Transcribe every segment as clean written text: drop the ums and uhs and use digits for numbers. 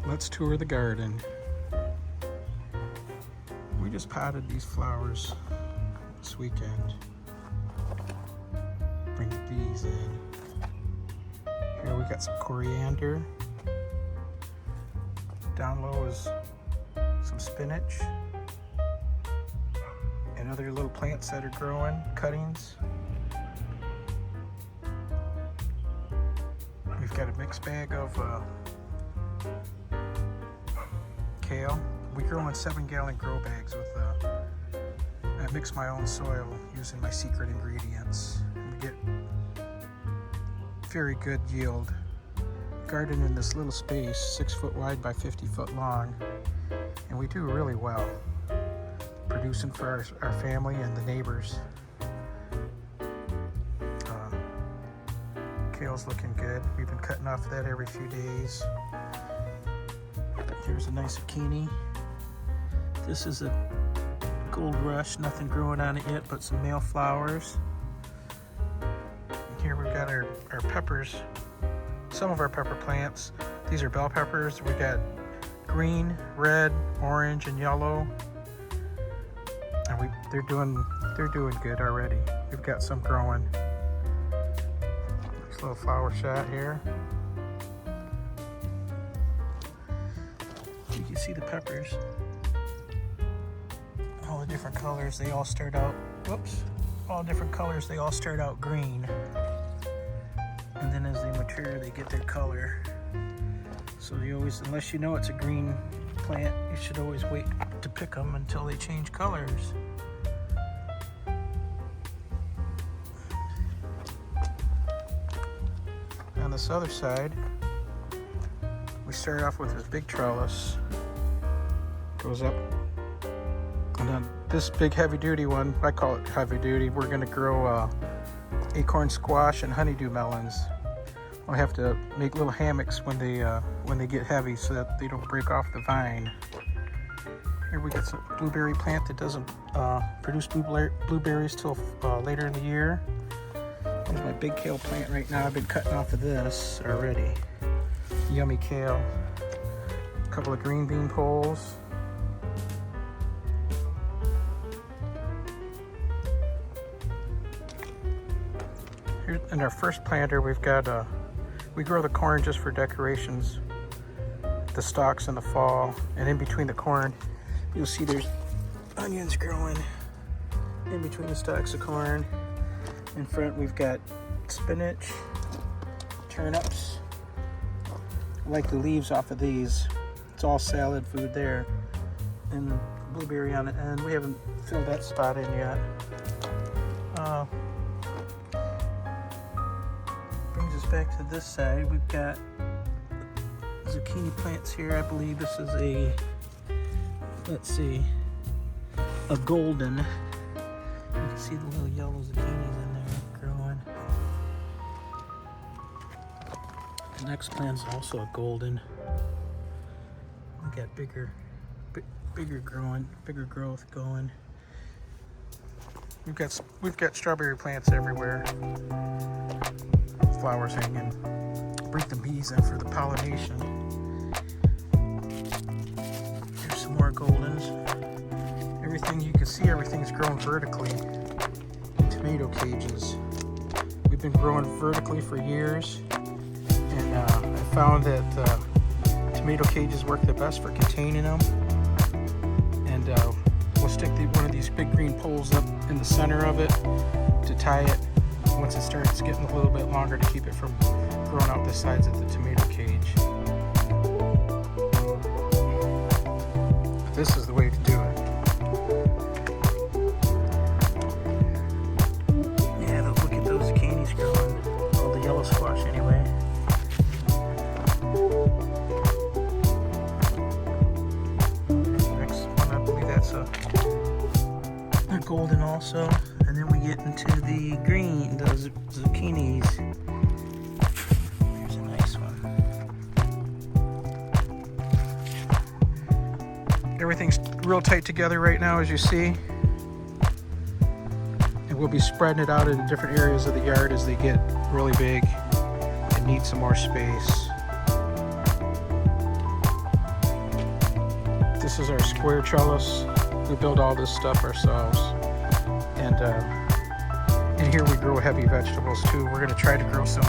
Let's tour the garden. We just potted these flowers this weekend. Bring the bees in. Here we got some coriander. Down low is some spinach and other little plants that are growing, cuttings. We've got a mixed bag of kale. We grow in 7-gallon grow bags with I mix my own soil using my secret ingredients. We get very good yield. Garden in this little space, 6 foot wide by 50 foot long, and we do really well, producing for our family and the neighbors. Kale's looking good. We've been cutting off that every few days. Here's a nice zucchini. This is a gold rush, nothing growing on it yet but some male flowers. And here we've got our peppers, some of our pepper plants. These are bell peppers. We got green, red, orange, and yellow. And they're doing good already. We've got some growing. Nice little flower shot here. You can see the peppers. All the different colors, they all start out, all different colors, they all start out green. And then as they mature, they get their color. So you always, unless you know it's a green plant, you should always wait to pick them until they change colors. On this other side, we start off with this big trellis, goes up, and then this big heavy duty one, I call it heavy duty, we're gonna grow acorn squash and honeydew melons. We'll have to make little hammocks when they get heavy so that they don't break off the vine. Here we got some blueberry plant that doesn't produce blueberries till later in the year. There's my big kale plant right now. I've been cutting off of this already. Yummy kale. A couple of green bean poles. Here in our first planter, we've got we grow the corn just for decorations. The stalks in the fall, and in between the corn, you'll see there's onions growing in between the stalks of corn. In front, we've got spinach, turnips. I like the leaves off of these. It's all salad food there. And blueberry on the end. We haven't filled that spot in yet. Brings us back to this side. We've got zucchini plants here. I believe this is a golden. You can see the little yellow zucchinis in there growing. The next plant's also a golden. We got bigger growth going. We've got strawberry plants everywhere. Flowers hanging. Bring the bees in for the pollination. Here's some more goldens. You can see everything's grown vertically in tomato cages. We've been growing vertically for years, and I found that tomato cages work the best for containing them. And we'll stick one of these big green poles up in the center of it to tie it once it starts getting a little bit longer to keep it from growing out the sides of the tomato cage. This is the way to do it. Yeah, look at those zucchinis growing. All the yellow squash anyway. Next one, I believe that's a golden also. And then we get into the green, those zucchinis. Here's a nice one. Everything's real tight together right now, as you see. And we'll be spreading it out into different areas of the yard as they get really big and need some more space. This is our square trellis. We build all this stuff ourselves. And in here we grow heavy vegetables too. We're going to try to grow some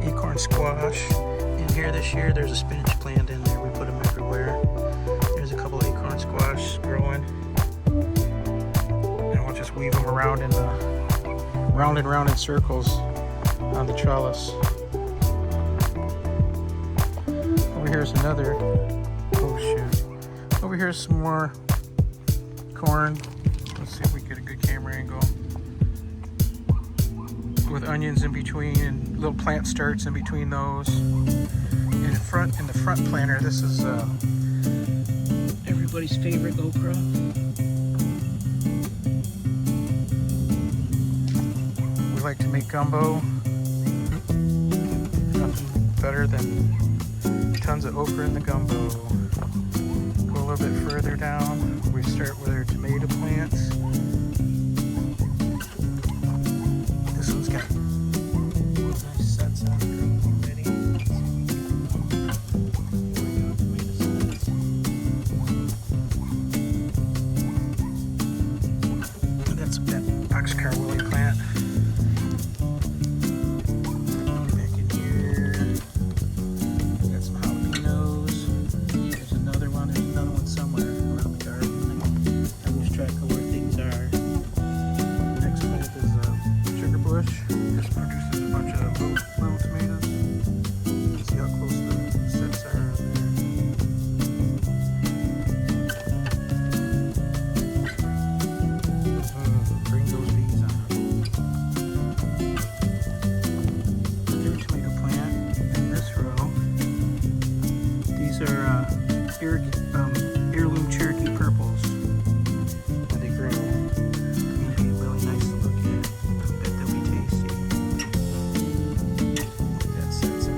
acorn squash in here this year. There's a spinach plant in there. We put them everywhere. There's a couple acorn squash growing. And we'll just weave them around in round and round in circles on the trellis. Over here's another. Oh shoot. Over here's some more corn. Let's see if we can get a good camera angle. With onions in between and little plant starts in between those. And in the front planter, this is everybody's favorite okra. We like to make gumbo. Nothing better than tons of okra in the gumbo. Go a little bit further down. We start with our tomato plants. This one's got nice sets on it already. That's that boxcar willy plant. Back in here, got some jalapenos. There's another one somewhere around the garden. I lose track of where things are. Next plant is a sugar bush. This produces a bunch of little tomatoes. See how close the sets are there. Bring those bees on. Another tomato plant in this row. These are heirloom Cherokee purples. And they grow. They'd be really nice to look at. I bet they'll be tasty. That sets in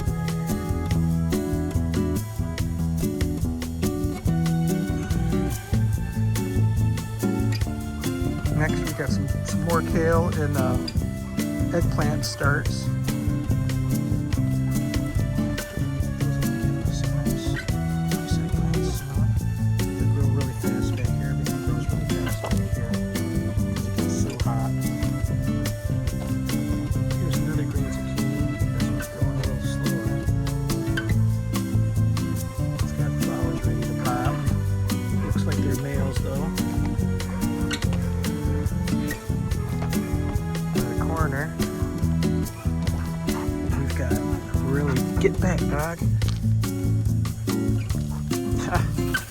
there. Next we got some more kale and eggplant starts. We've got really get back, dog.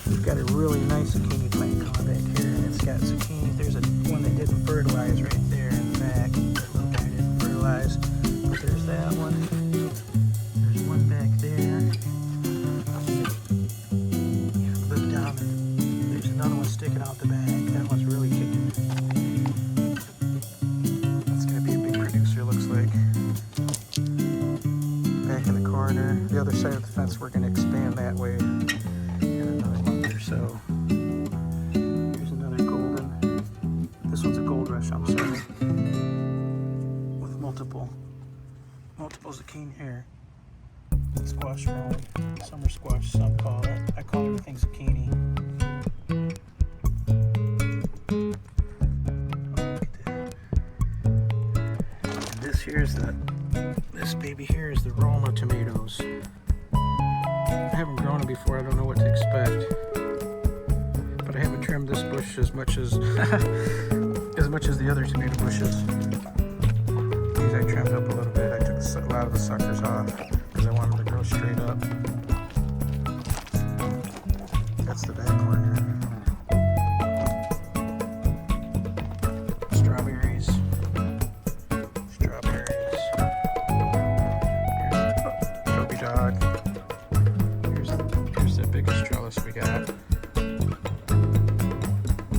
We've got a really nice zucchini plant coming back here, and it's got zucchini. There's one that didn't fertilize right there in the back. That little guy didn't fertilize, but there's that one. There's one back there. Look down there. There's another one sticking out the back. That one's really kicking. The other side of the fence, we're going to expand that way in another month or so. Here's another golden. This one's a gold rush, I'm sorry. With multiple zucchini here. Squash melon, summer squash, some call it. I call everything zucchini. And this baby here is the Roma tomatoes. I haven't grown them before, I don't know what to expect. But I haven't trimmed this bush as much as the other tomato bushes. These I trimmed up a little bit. I took a lot of the suckers off because I want them to grow straight up. That's the back corner. Strawberries. Dog. Here's the biggest trellis we got.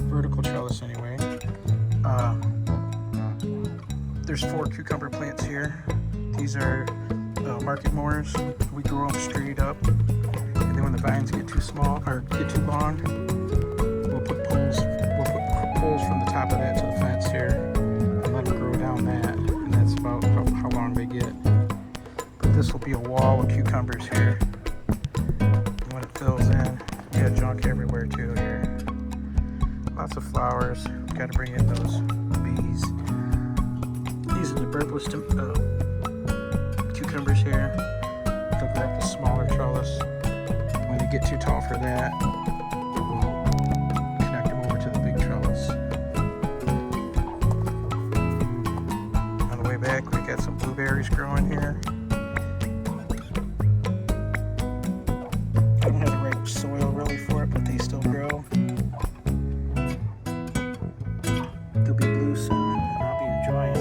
Vertical trellis anyway. There's 4 cucumber plants here. These are market moors. We grow them straight up, and then when the vines get too small or get too long, we'll put poles from the top of that to the fence here and let them grow down that, and that's about how long they get. This will be a wall of cucumbers here. And when it fills in, yeah, John. skunk everywhere too here. Lots of flowers. Got to bring in those bees. These are the burbless cucumbers here. They'll grab the smaller trellis. When they get too tall for that, we'll connect them over to the big trellis. On the way back, we got some blueberries growing here. I don't have the right soil really for it, but they still grow. They'll be blue soon, and I'll be enjoying.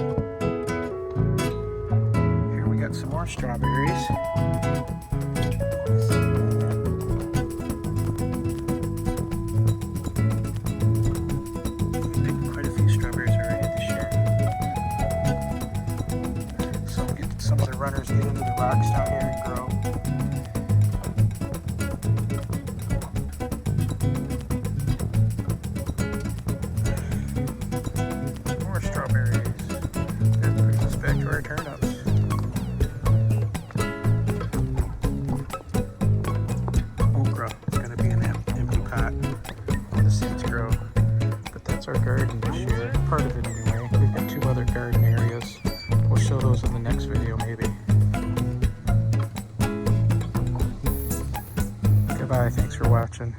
Here we got some more strawberries. Picked quite a few strawberries already this year. So we'll get some of the runners get into the rocks down here and grow. Turnips. Okra is going to be in that empty pot where the seeds grow. But that's our garden this year. Part of it anyway. We've got 2 other garden areas. We'll show those in the next video maybe. Goodbye. Thanks for watching.